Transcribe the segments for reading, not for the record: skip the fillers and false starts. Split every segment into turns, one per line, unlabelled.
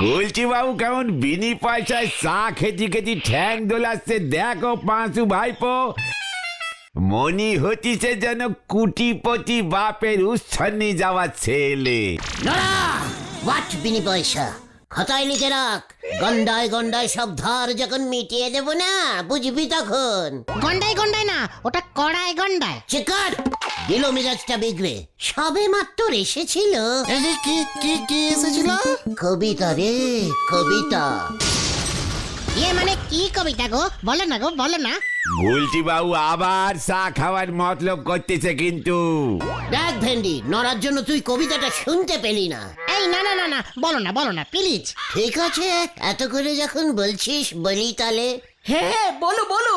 গোলচি বাবু কেমন বিনি পয়সায় চা খেতে খেতে ঠ্যাং দোলাচ্ছে দেখো পাঁচু ভাইপো, মনি হতিছে যেন কুটিপতি বাপের উচ্ছন্নি যাওয়া ছেলে।
বিনি পয়সা খাতায় লিখে রাখ, গন্ডায় গন্ডায় সব ধার যখন মিটিয়ে দেবো না বুঝবি তখন।
গন্ডায় গন্ডায় না, ওটা কড়ায় গন্ডায়।
চিকার দিল মেজাজটা বিগড়ে, সবে মাত্র এসেছিল।
কি কি কি এসেছিল?
কবিতা রে কবিতা।
মানে কি কবিতা গো? বলো না গো, বলো না।
গোলচি বাবু আবার চা খাওয়ার মতলব করতেছে কিন্তু।
দেখ ভেন্ডি, নড়ার জন্য তুই কবিতাটা শুনতে পেলি না।
এই না না না না, বলো না প্লিজ।
ঠিক আছে, এত করে যখন বলছিস বলি তালে।
হ্যাঁ বলো বলো।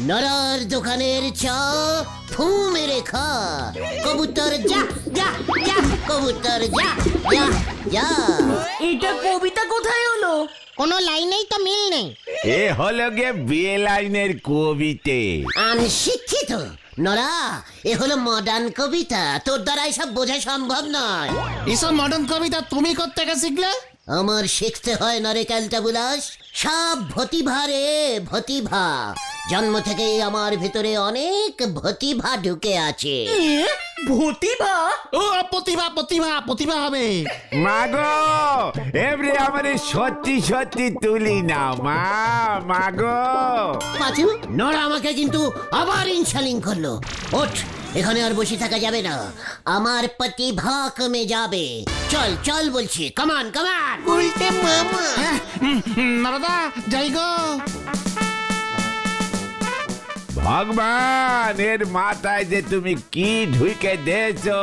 নরার দোকানের চা ফু মেরে খা, কবুতর যা যা যা, কবুতর যা যা যা।
এটা কবিতা কোথায় হলো?
কোনো লাইনেই তো মিল নেই।
এ হলো গে বিয়ে লাইনের কবিতে।
শিক্ষিত নরা, এ হলো মডার্ন কবিতা, তোর দ্বারা এসব বোঝা সম্ভব নয়।
এসব মডার্ন কবিতা তুমি কোত্থেকে শিখলে?
আমার শিখতে হয় না রে ক্যালটাবুলাস, সব ভতিভা রে ভতিভা। জন্ম থেকেই আমার ভিতরে অনেক ভতিভা ঢুকে আছে।
ভতিভা?
ও প্রতিভা প্রতিভা প্রতিভা হবে।
মাগো এবারে আমারে সত্যি সত্যি তুলি না মা, মাগো।
পাঁচু, নরা আমাকে কিন্তু আবার ইনশালিং করলো। ওঠ, এখানে আর বসে থাকা যাবে না, আমার প্রতিভা কমে যাবে। চল চল বলছি, কামান কামান।
উল্টে মামা। নারদা যাই গো।
ভগবান, এর মাথায় যে তুমি কি ঢুকে দিয়েছো,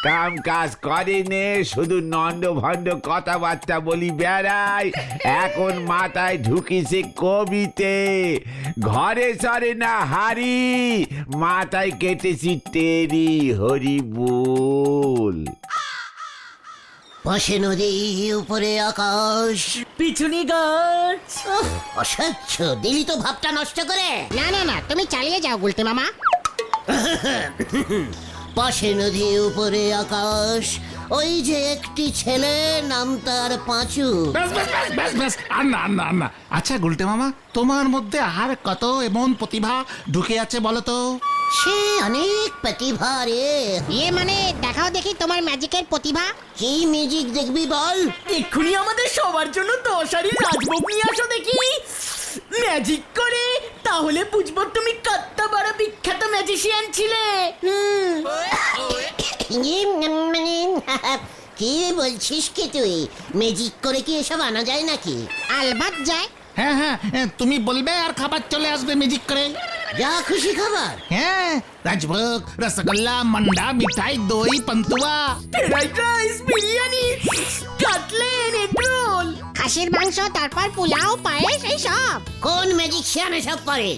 কাম কাজ করিনে, শুধু নন্দ ভন্ড কথাবার্তা বলি বেড়াই। এখন মাথায় ঢুকিছে কবিতে, ঘরে সরে না হারি, মাথায় কেটেছি তেরি হরি বল।
পাশে নদী উপরে আকাশ,
পিছনে গাছ।
অসহ্য, দিলি তো ভাবটা নষ্ট করে।
না না না, তুমি চালিয়ে যাও গুলতে মামা।
পাশে নদী উপরে আকাশ, ওই যে একটি ছেলে, নাম তার পাঁচু।
ব্যাস ব্যাস ব্যাস ব্যাস ব্যাস, আর না আর না আর না। আচ্ছা গুলটে মামা, তোমার মধ্যে আর কত এমন প্রতিভা ঢুকে আছে বলো তো?
সে অনেক প্রতিভা রে।
মানে দেখাও দেখি তোমার ম্যাজিকের প্রতিভা।
কি মিউজিক দেখবি বল?
এক্ষুনি আমাদের সবার জন্য 10 হাড়ির রাজভোগ নিয়ে আসো দেখি, ম্যাজিক করে। তাহলে বুঝবো তুমি কত বড় বিখ্যাত ম্যাজিশিয়ান ছিলে।
কি বলছিস কি তুই? ম্যাজিক করে কি এসব আনা যায় নাকি?
আলবাত যায়।
হ্যাঁ হ্যাঁ, তুমি বলবে আর খাবার চলে আসবে ম্যাজিক করে।
যা খুশি খাবার।
হ্যাঁ, রাজভোগ, রসগোল্লা, মান্ডা, মিঠাই, দই, pantua,
fried rice, biryani, cutlet, egg roll,
খাসির মাংস, তারপর পোলাও, পায়েস, এই সব।
কোন ম্যাজিশিয়ান এসব করে?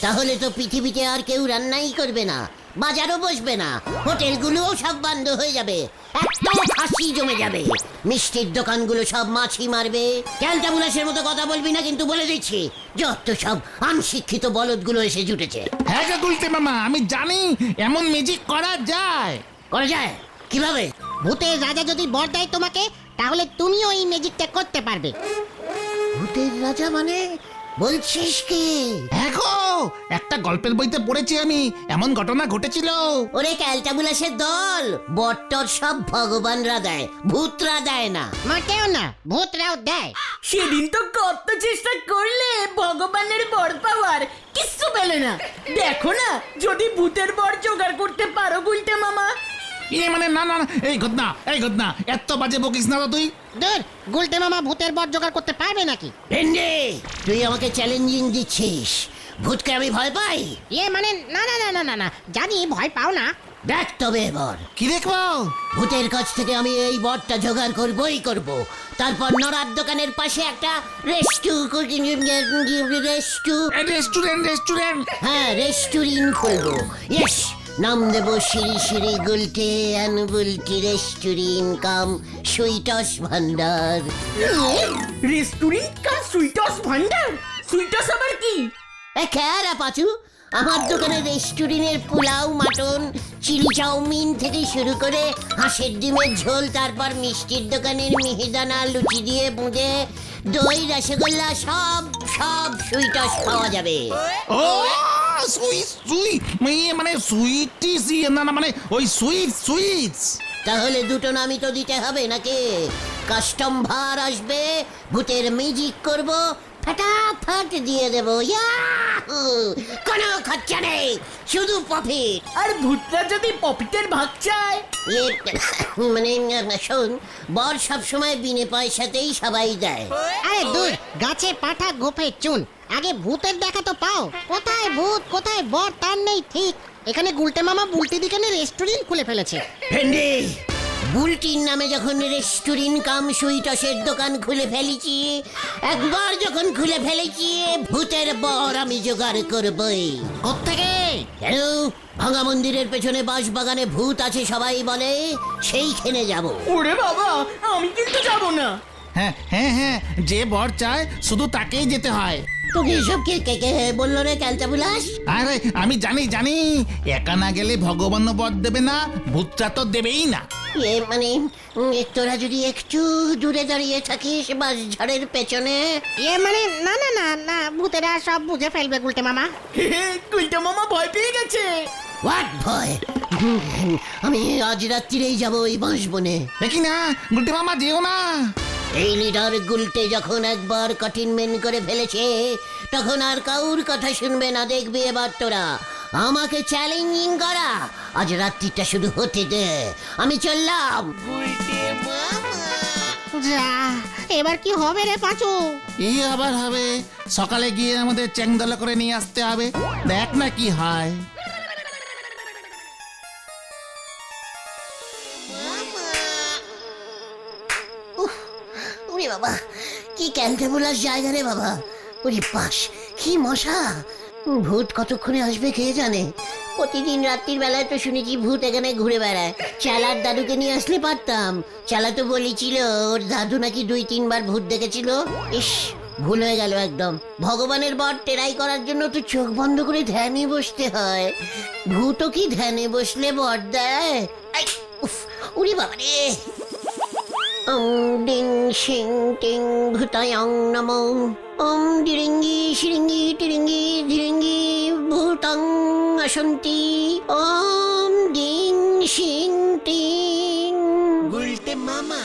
তাহলে তো পৃথিবীতে আর কেউ রান্নাই করবে না, বাজারও বসবে না, হোটেলগুলোও সব বন্ধ হয়ে যাবে, এত খাসি জমে যাবে, মিষ্টির দোকানগুলো সব মাছি মারবে। ক্যালটাবুলাসের মতো কথা বলবি না কিন্তু, বলে দিচ্ছি। যত সব আনশিক্ষিত বলদগুলো এসে জুটেছে।
হ্যাঁ গো গুলটে মামা, আমি জানি এমন ম্যাজিক করা যায়।
করা যায়? কিভাবে?
ভূতের রাজা যদি বর দেয় তোমাকে, তাহলে তুমিও এই ম্যাজিকটা করতে পারবে।
ভূতের রাজা মানে? বলছিস কি?
হ্যাঁ গো, একটা গল্পের বইতে পড়েছি আমি, এমন ঘটনা ঘটেছিল।
ওরে ক্যালটাবুলাসের দল, বট্টর সব ভগবানরা দেয়, ভূতরা দেয় না।
মোটেও না, ভূতরাও দেয়।
সেদিন তো কত চেষ্টা করলে ভগবানের বর পাওয়ার, কিচ্ছু পেলে না। দেখো না, যদি ভূতের বর জোগাড় করতে পারো গুলটে মামা।
মানে না না না, এই ঘটনা এত বাজে বকিস না তো তুই।
দূর, গুলতে মামা ভূতের বর জোগাড় করতে পারবে নাকি?
ভেন্ডি, তুই আমাকে চ্যালেঞ্জিং দিচ্ছিস? ভূতকে আমি ভয় পাই?
মানে না না না না না না, জানি ভয় পাও না।
দেখ তবে এবার
কি দেখবো?
ভূতের কাছ থেকে আমি এই বরটা জোগাড় করবই করব। তারপর নরার দোকানের পাশে একটা
রেস্টুরেন্ট
হ্যাঁ, রেস্টুরেন্ট খুলবো। ইয়েস, নাম দেবো Shri Shri Gulte and Bulti restaurant come sweets Bhandar.
Restaurant come sweets Bhandar? Sweets আবার কি?
খেয়ারা পাচু, আমার দোকানে রেস্টুরেন্টের পোলাও মাটন চিলি চাউমিন থেকে শুরু করে হাঁসের ডিমের ঝোল, তারপর মিষ্টির দোকানের মিহিদানা লুচি দিয়ে বুঁদে দই রসগোল্লা সব সব সুইটস পাওয়া যাবে।
ও মানে সুইটিস না না মানে ওই সুইটস।
তাহলে দুটো নামই তো দিতে হবে নাকি? কাস্টম ভার আসবে, ভূতের মিউজিক করব, ফটাফট দিয়ে দেবো। ইয়াহু! কোনো খরচা নেই, শুধু প্রফিট।
আর ভূতরা যদি পপিটের ভাগ চায়?
মানে শোন, বর সবসময় বিনে পয়সাতেই সবাই দেয়।
আরে দূর, গাছে পাঠা গোফে চুন, আগে ভূতের দেখা তো পাও। কোথায় ভূত কোথায় বর তার নেই ঠিক। এখানে গুলটে মামা বুলটি দিকানে রেস্টুরেন্ট খুলে ফেলেছে।
ভেন্ডি, বুলটির নামে যখন রেস্টুরেন্ট কাম সুইটসের দোকান খুলে ফেলেছি, একবার যখন খুলে ফেলেছি, ভূতের বর আমি জোগাড় করবই।
কোত্থেকে?
কেন? ভাঙা মন্দিরের পেছনে বাঁশ বাগানে ভূত আছে সবাই বলে, সেইখানে যাব।
ওরে বাবা, আমি কিন্তু যাব না।
হ্যাঁ হ্যাঁ হ্যাঁ, যে বর চায় শুধু তাকেই যেতে হয়।
তোকে এসব কে কে কে বললো রে ক্যালটা বুলাস?
আরে আমি জানি, একা না গেলে ভগবানও বর দেবে না, ভূতটা তো দেবেই না।
মানে তোরা যদি একটু দূরে দাঁড়িয়ে থাকিস বাঁশ ঝাড়ের পেছনে।
মানে না না না না, ভূতেরা সব বুঝে ফেলবে গুলটে মামা।
কুলটা মামা ভয় পেয়ে গেছে।
হোয়াট ভয়? আমি আজ রাত্রিরেই যাব ওই বাঁশ বনে।
দেখি না গুলটে মামা, যেও না।
এই লিডার গুলটে যখন একবার কঠিন করে ফেলেছে, তখন আর কাউর কথা শুনবে না, দেখবি এবার তোরা। আমাকে চ্যালেঞ্জিং করা, আজ রাত্রিটা শুধু হতে দে, আমি চললাম।
যা, এবার কি হবে রে পাঁচু?
এই আবার হবে, সকালে গিয়ে আমাদের চ্যাংদলা করে নিয়ে আসতে হবে, দেখ না কি হয়।
ওরে বাবা, কি ক্যান্টেবুলার জায়গা রে বাবা। ওরে পাশ, কি মশা। ভূত কতক্ষণে আসবে কে জানে। প্রতিদিন রাত্রির বেলায় তো শুনেছি ভূত এখানে ঘুরে বেড়ায়। চালার দাদুকে নিয়ে আসলে পারতাম। চালা তো বলেছিল ওর দাদু নাকি 2-3 বার ভূত দেখেছিল। ইস, ভুল হয়ে গেল একদম। ভগবানের বর টেরাই করার জন্য তো চোখ বন্ধ করে ধ্যানে বসতে হয়। ভূতও কি ধ্যানে বসলে বর দেয়? আই, উফ, ওরে বাবা রে। ডিং শিং টিং ভূতায়ং নমো। ডিরিঙ্গি শিরিঙ্গি টিরিঙ্গি ধিরিঙ্গি ভূতং আসন্তি। ডিং শিং টিং। গুলটে মামা।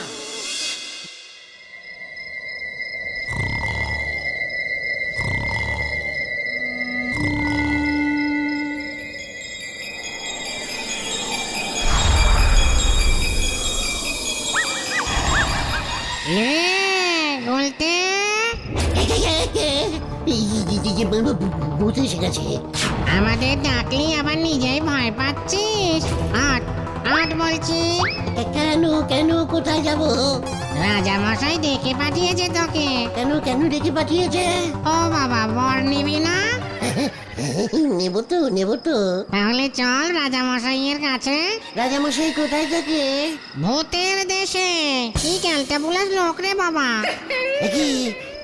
গুলটে,
ভূত এসে গেছে।
আমাদের ডাকলি আবার নিজেই ভয় পাচ্ছিস? আট আট বলছি।
কেন কেন কোথায় যাব?
রাজা মশাই ডেকে পাঠিয়েছে তোকে।
কেন কেন ডেকে পাঠিয়েছে?
ও বাবা, বর নিবি না?
নেব তো।
তাহলে চল রাজা মশাইয়ের কাছে।
রাজামশাই কোথায় থাকে?
ভূতের দেশে। কি ক্যালটা বুলাস লোক রে বাবা।
কি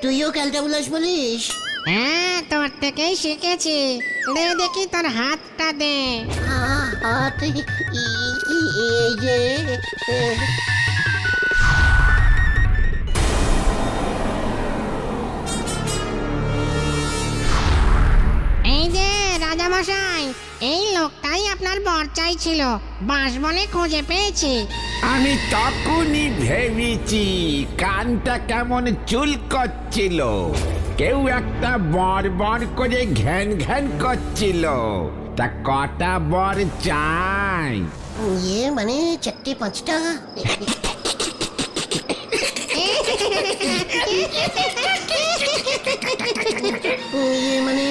তুইও ক্যালটাবুলাস বলিস?
হ্যাঁ, তোর থেকেই শিখেছি। দে দেখি তোর হাতটা দে।
হাত এই যে।
এই যে রাজা মশাই, এই লোকটাই আপনার বর চাইছিল। বাঁশবনে খুঁজে পেয়েছি।
আমি তখনই ভেবেছি কানটা কেমন চুল করছিল, কেউ একটা বর বর করে ঘ্যান ঘ্যান করছিল। তা কটা বর চাই?
মানে 4-5টা। মানে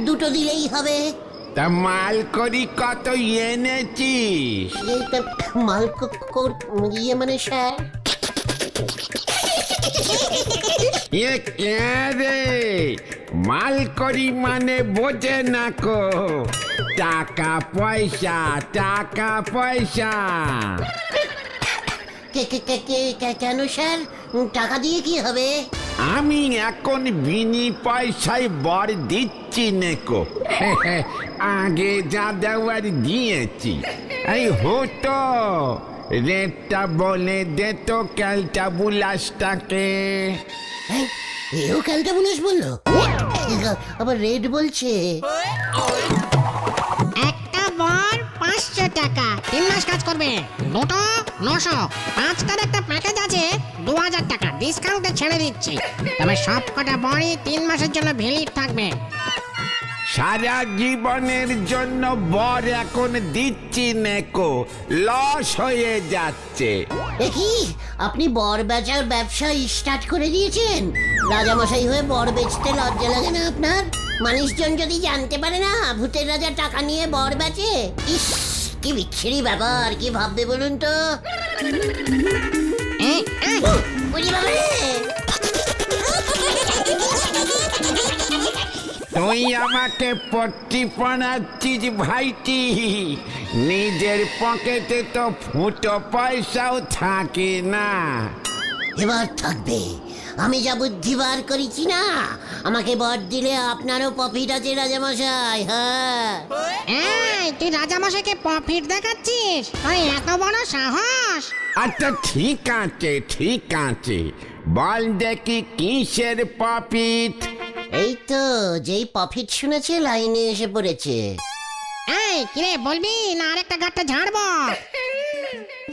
দুটো দিলেই হবে।
তা মাল করি কত এনেছিস?
মাল মানে স্যার।
কে রে? মাল করি মানে বোঝে না কো, টাকা পয়সা টাকা পয়সা।
কেন স্যার, টাকা দিয়ে কি হবে?
আমি এখন বিনি পয়সায় বর দিচ্ছি নেকো। আগে যা দেওয়ার দিয়েছি। এই হতো রেটটা বলে দে তো ক্যালটা বুলাসটাকে।
এও ক্যালটা বুলাস বললো, আবার রেড বলছে।
একটা বর 500 টাকা, 3 মাস কাজ করবে। দুটো 900, 5টার একটা প্যাকেজ আছে 2000 টাকা ডিসকাউন্টে ছেড়ে দিচ্ছি। তবে সব কটা বরই 3 মাসের জন্য ভ্যালিড থাকবে।
সারা জীবনের জন্য বর এখন দিচ্ছি নেকো, লস হয়ে যাচ্ছে।
কি আপনি বর বেচার ব্যবসা স্টার্ট করে দিয়েছেন? রাজামশাই হয়ে বর বেচতে লজ্জা লাগে না আপনার? মানুষজন যদি জানতে পারে না ভূতের রাজা টাকা নিয়ে বর বেচে, ইস কি বিচ্ছিরি ব্যাপার, কি ভাববে বলুন তো? বুঝি বাবা রে!
তুই আমাকে পট্টি পড়াচ্ছিস ভাইটি, নিজের পকেটে তো ফুটো পয়সাও থাকে না।
এবার থাকবে। আমি যা বুদ্ধি বার করেছি না, আমাকে বর দিলে আপনারও প্রফিট আছে রাজামশাই। হ্যাঁ,
এই তুই রাজামশাইকে প্রফিট দেখাচ্ছিস? আরে এত বড় সাহস!
আচ্ছা ঠিক আছে ঠিক আছে, বল দেখি কিসের প্রফিট?
এই তো যেই প্রফিট শুনেছে লাইনে এসে পড়েছে।
এই কিরে বলবি না আরেকটা গাঁটটা ঝাড়বো?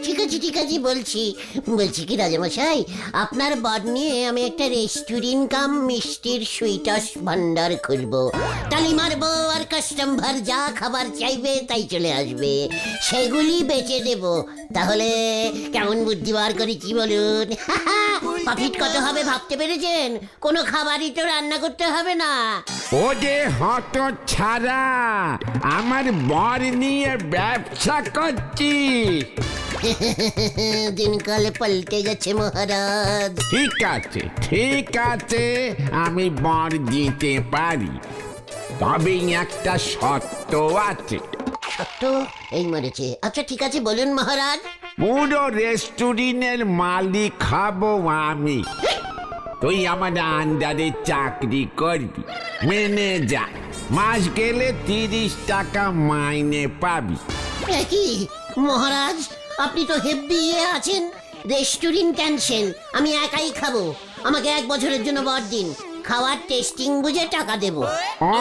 ঠিক আছে বলছি কি রাজামশাই, আপনার বর নিয়ে আমি একটা রেস্টুরেন্ট কাম মিষ্টির সুইটস ভান্ডার খুলবো। তালি মারবো আর কাস্টমার যা খাবার চাইবে তাই চলে আসবে, সেগুলি বেচে দেব। তাহলে কেমন বুদ্ধি বার করেছি বলুন? প্রফিট কত হবে ভাবতে পেরেছেন? কোনো খাবারই তো রান্না করতে হবে না।
ও যে হত ছাড়া, আমার বর নিয়ে ব্যবসা করছি।
দিনকাল পাল্টে গেছে মহারাজ।
ঠিক আছে আমি বর দিতে পারি, তবে একটা শর্ত আছে।
সত্য এই মরেছে। আচ্ছা ঠিক আছে বলুন মহারাজ।
পুরো রেস্টুরেন্টের মালিক খাবো আমি, তুই আমার আন্ডারে চাকরি করবি, মেনে যা। মাস গেলে 30 টাকা মাইনে পাবি।
কি মহারাজ, আপনি তো হেব্বি আছেন। রেস্টুরেন্ট ক্যান্সেল, আমি একাই খাবো। আমাকে 1 বছরের জন্য বর দিন, খাওয়ার টেস্টিং বুঝে টাকা দেব।
ও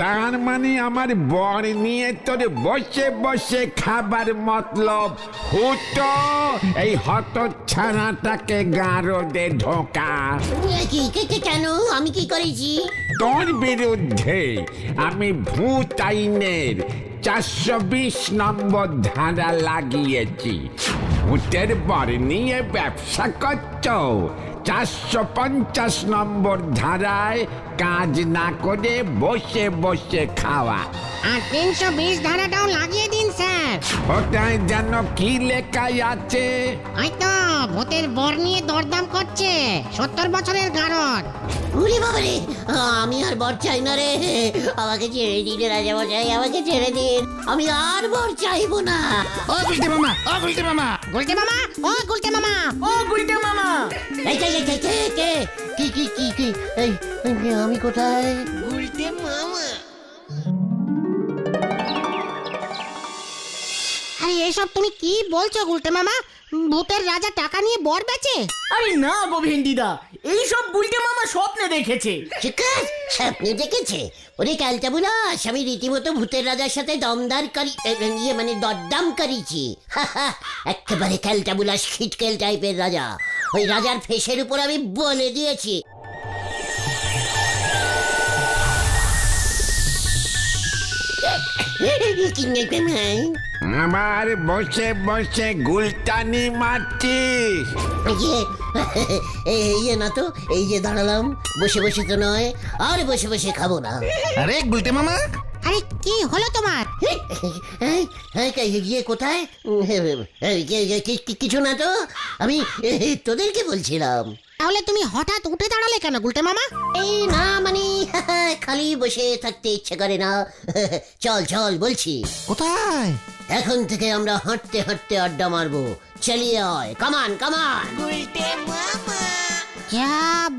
তার মানে আমার বর নিয়ে তোর বসে বসে খাবার মতলব হতো? এই হত ছানাটাকে গারদে ঢোকা।
কেন, আমি কি করেছি?
তোর বিরুদ্ধে আমি ভূত আইনের 420 নম্বর ধারা লাগিয়েছি। ভূতের বর নিয়ে ব্যবসা করছ, 450 নম্বর ধারায় কাজ না করে বসে বসে খাওয়া।
আর 320 ধারাটাও লাগিয়ে দিন স্যার।
ওটায় যেন কি লেখাই আছে?
ওই তো ভূতের বর নিয়ে দরদাম করছে, 70 বছরের গারদ।
উরে বাবারে, আমি আর বর চাই না রে। আমাকে ছেড়ে দিন রাজামশাই, আমাকে ছেড়ে দিন। আমি আর বর চাইবো না।
ও গুলটে মামা, ও গুলটে মামা,
গুলটে মামা, ও গুলটে মামা,
ও গুলটে মামা!
এই কি এই আমি কোথায়?
আরে এসব তুমি কি বলছো গুলটে মামা? ভূতের রাজা টাকা নিয়ে বর বেচে?
আরে না গো ভেন্ডিদা, এইসব গুলটে মামা স্বপ্নে দেখেছে।
শিকার স্বপ্নে দেখেছে? ওরে ক্যালটা বুলাস, আমি রীতিমতো ভূতের রাজার সাথে দরদাম করেছি। একেবারে ক্যালটা বুলাস খিটকেল টাইপের রাজা। ওই রাজার ফেসের উপর আমি বলে দিয়েছি।
আমার বসে বসে গুলটানি মারছিস?
ইয়ে না তো, এই যে দাঁড়ালাম, বসে বসে তো নয়, আর বসে বসে খাবো না।
আরে গুলটে মামা,
আরে কি হলো তোমার?
ইয়ে কোথায়? কিছু না তো, আমি তোদেরকে বলছিলাম।
তাহলে তুমি হঠাৎ উঠে দাঁড়ালে কেন গুলটে মামা?
এই না মানে খালি বসে থাকতে ইচ্ছে করে না। চল বলছি।
কোথায়?
এখন থেকে আমরা হাঁটতে হাঁটতে আড্ডা মারবো। চলিয়ে আয়, কামান।
যা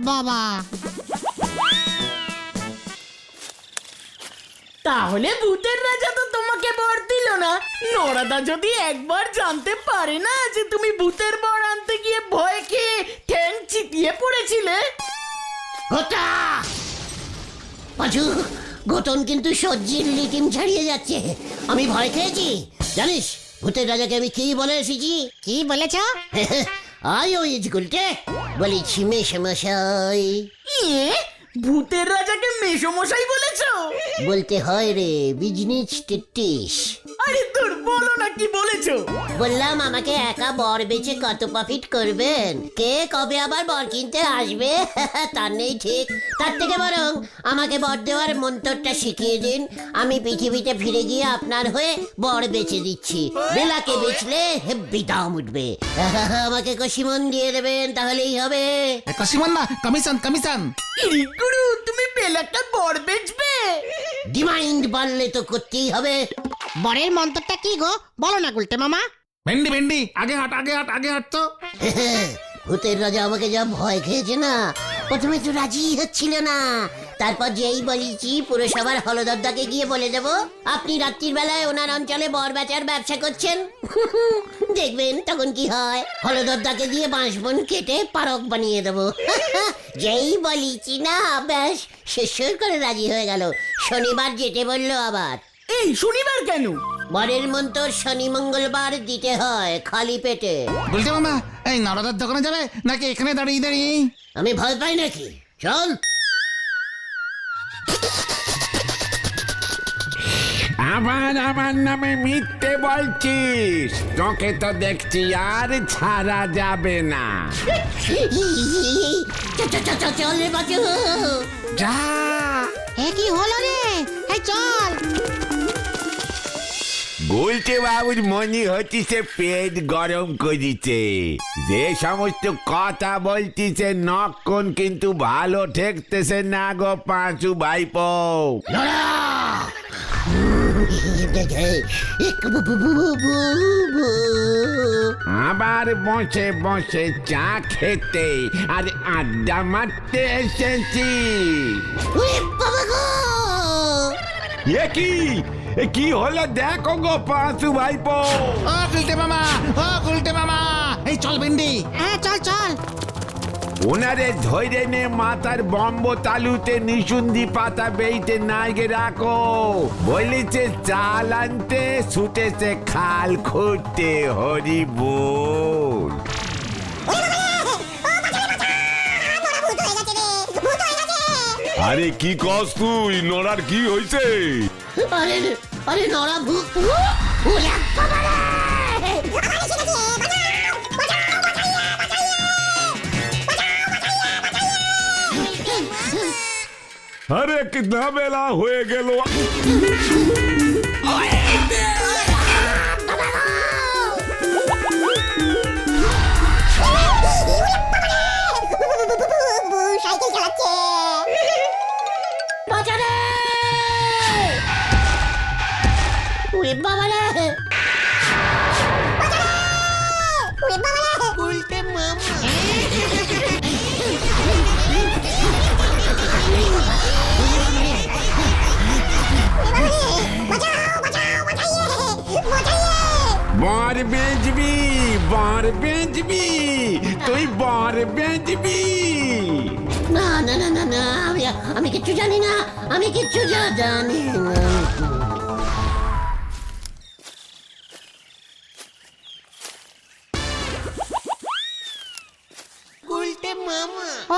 বাবা,
তাহলে ভূতের রাজা তো তোমাকে বর দিল না। নরাদা যদি একবার জানতে পারে না যে তুমি ভূতের বর আনতে গিয়ে ভয় খেয়ে ঠ্যাং চিতিয়ে পড়েছিলে।
গোটা পাঁচু, গোটন কিন্তু সজ্জির লিটিম ছাড়িয়ে যাচ্ছে। আমি ভয় খেয়েছি জানিস? ভূতের রাজাকে আমি কি বলে এসেছি?
কি বলেছ?
আই ওই গুলটে বলেছি মেশমশাই।
ইয়ে, ভূতের রাজাকে মেসমশাই বলেছো?
বলতে হয় রে, বিজনেস টিটিস।
আরে তোর বলো না কি বলেছো।
বললাম আমাকে একা বর বেচে কত প্রফিট করবেন, কে কবে আবার বর কিনতে আসবে তার নেই ঠিক। তার থেকে বরং আমাকে বর দেওয়ার মন্ত্রটা শিখিয়ে দিন, আমি পৃথিবীতে ফিরে গিয়ে আপনার হয়ে বর বেচে দিচ্ছি। বেলাকে বেচলে হেব্বি দাম উঠবে। আমাকে কষিমন দিয়ে দেবেন, তাহলেই হবে।
কাশিমান না, কমিশন কমিশন।
ইরি গুরু, তুমি বেলাটা বর বেচবে?
ডিমান্ড বাড়লে তো করতেই হবে।
বরের মন্ত্রটা কি গো, বলো না গুলটে মামা।
ভেন্ডি ভেন্ডি, আগে হাট আগে হাট আগে হাট তো।
ভূতের রাজা আমাকে যা ভয় খেয়েছে না, প্রথমে তো রাজি হচ্ছিল না। তারপর যেই বলেছি পুরসভার হলদরদাকে গিয়ে বলে দেব আপনি রাত্রির বেলায় ওনার অঞ্চলে বর বেচার ব্যবসা করছেন, দেখবেন তখন কি হয়। হলদরদাকে দিয়ে বাঁশবন কেটে পারক বানিয়ে দেবো। যেই বলেছি না, ব্যাস শেষ করে রাজি হয়ে গেল। শনিবার যেতে বললো আবার।
এই শনিবার কেন?
বরের মন্ত্র শনি মঙ্গলবার দিতে হয় খালি পেটে।
বলতে মামা, এই নরদার দোকানে যাবে নাকি এখানে দাঁড়িয়ে দাঁড়িয়ে?
আমি ভয় পাই নাকি? চল।
আবার আমার নামে মিথ্যে বলছিস? তোকে তো দেখছি আর ছাড়া যাবে না।
চল রে বাজু।
যা।
এ কি হলো রে? এই চল।
বলতে বাবুর মনে হচ্ছে পেট গরম করিছে। যে সমস্ত কথা বলতিছে নক্ষণ কিন্তু ভালো ঠেকতেছে না গো পাঁচু ভাইপো। আবার বসে বসে চা খেতে আর আড্ডা মারতে এসেছি। এ কি হলো দেখো গো পাঁচু ভাইপো।
ও গুলটে মামা, ও গুলটে মামা, এই চল ভেন্ডি।
হ্যাঁ চল চল।
ওনারে ধৈর্য নে মাথার বম্ব তালুতে নিশুন্দি পাতা বেইতে নাইগে রাখো। বলেছে চাল আনতে, ছুটেছে খাল খুঁড়তে। হরি বল।
আরে কি কস তুই? নড়ার কি হইছে?
আরে আরে নরা ভূত।
আরে কিतना বেলা হয়ে গেল।
সাইকেল চালাচ্ছে। বাঁচারে! ওরে বাবা রে! ওরে বাবা রে! উল্টে মামা।
বর বেচবি, বর বেচবি, তুই বর বেচবি।
না না না না না, আমি কিচ্ছু জানি না, আমি কিচ্ছু জানি না।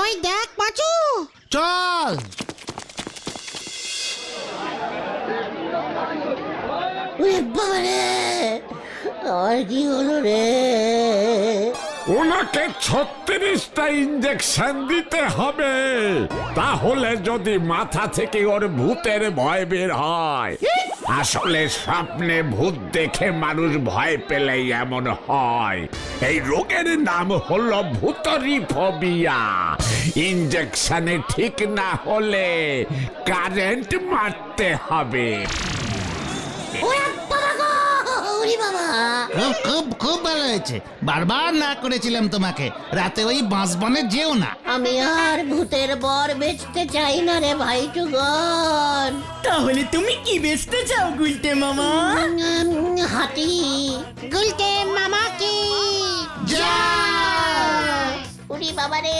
ওই দেখ পাঁচু।
চল।
ওরে বাবা রে! আর কি হলো রে?
ওনাকে 36টা ইঞ্জেকশন দিতে হবে, তাহলে যদি মাথা থেকে ওর ভূতের ভয় বের হয়।
আসলে স্বপ্নে ভূত দেখে মানুষ ভয় পেলেই এমন হয়।
এই রোগের নাম হলো ভূতরি ফোবিয়া।
ইঞ্জেকশনে ঠিক না হলে কারেন্ট মারতে হবে।
ওরে বাবা গো! ওরে বাবা! বাবা।
খুব খুব খুব ভালো হয়েছে, বারবার না করেছিলাম তোমাকে রাতে ওই বাঁশবনে যেও না।
আমি আর ভূতের বর বেচতে চাই না রে ভাই টুগন।
তাহলে তুমি কি বেচতে চাও গুলটে মামা?
হাতি।
গুলটে মামা কি
জয়! উরি বাবা রে